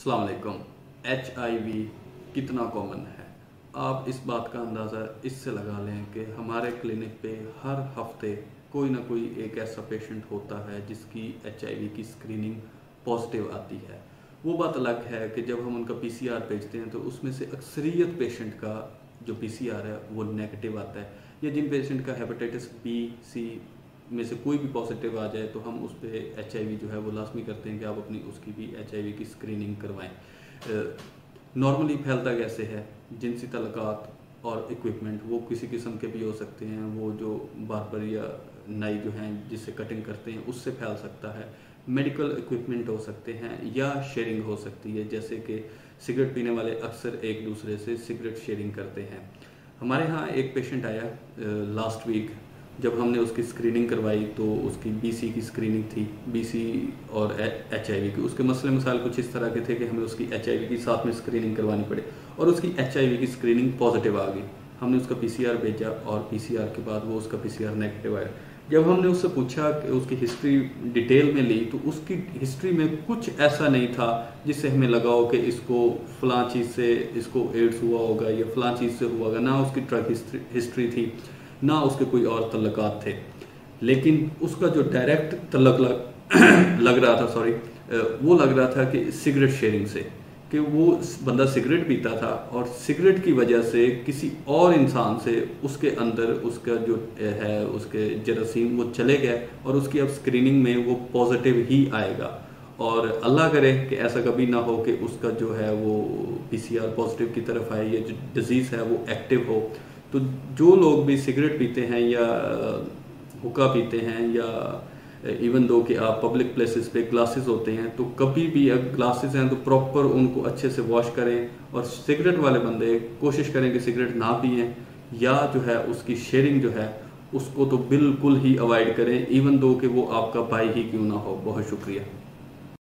अस्सलाम वालेकुम। HIV कितना कॉमन है? आप इस बात का अंदाज़ा इससे लगा लें कि हमारे क्लिनिक पे हर हफ्ते कोई ना कोई एक ऐसा पेशेंट होता है जिसकी HIV की स्क्रीनिंग पॉजिटिव आती है। वो बात अलग है कि जब हम उनका PCR भेजते हैं तो उसमें से अक्सरियत पेशेंट का जो PCR है वो नेगेटिव आता है, या जिन पेशेंट का हेपेटाइटिस B, C में से कोई भी पॉजिटिव आ जाए तो हम उस पर HIV जो है वो लाजमी करते हैं कि आप अपनी उसकी भी HIV की स्क्रीनिंग करवाएं। नॉर्मली फैलता कैसे है? जिनसी तल्लुकात और इक्विपमेंट वो किसी किस्म के भी हो सकते हैं, वो जो बार्बर या नाई जो हैं जिससे कटिंग करते हैं उससे फैल सकता है, मेडिकल इक्विपमेंट हो सकते हैं, या शेयरिंग हो सकती है, जैसे कि सिगरेट पीने वाले अक्सर एक दूसरे से सिगरेट शेयरिंग करते हैं। हमारे यहाँ एक पेशेंट आया लास्ट वीक, जब हमने उसकी स्क्रीनिंग करवाई तो उसकी BC की स्क्रीनिंग थी, BC और HIV की। उसके मसले मसाइल कुछ इस तरह के थे कि हमें उसकी HIV की साथ में स्क्रीनिंग करवानी पड़े, और उसकी HIV की स्क्रीनिंग पॉजिटिव आ गई। हमने उसका PCR भेजा और PCR के बाद वो उसका PCR नेगेटिव आया। जब हमने उससे पूछा कि उसकी हिस्ट्री डिटेल में ली तो उसकी हिस्ट्री में कुछ ऐसा नहीं था जिससे हमें लगा हो कि इसको फ़लाँ चीज़ से इसको एड्स हुआ होगा या फ़लाँ चीज़ से हुआ होगा। ना उसकी ड्रग हिस्ट्री थी, ना उसके कोई और तल्लुकात थे, लेकिन उसका जो डायरेक्ट तल्लुक लग रहा था, वो लग रहा था कि सिगरेट शेयरिंग से, कि वो बंदा सिगरेट पीता था और सिगरेट की वजह से किसी और इंसान से उसके अंदर उसका जो है उसके जरासीम वो चले गए, और उसकी अब स्क्रीनिंग में वो पॉजिटिव ही आएगा। और अल्लाह करे कि ऐसा कभी ना हो कि उसका जो है वो PCR पॉजिटिव की तरफ आए, ये जो डिज़ीज़ है वो एक्टिव हो। तो जो लोग भी सिगरेट पीते हैं या हुक्का पीते हैं, या इवन दो कि आप पब्लिक प्लेसेस पे ग्लासेस होते हैं, तो कभी भी अगर ग्लासेस हैं तो प्रॉपर उनको अच्छे से वॉश करें, और सिगरेट वाले बंदे कोशिश करें कि सिगरेट ना पिएं, या जो है उसकी शेयरिंग जो है उसको तो बिल्कुल ही अवॉइड करें, इवन दो कि वो आपका भाई ही क्यों ना हो। बहुत शुक्रिया।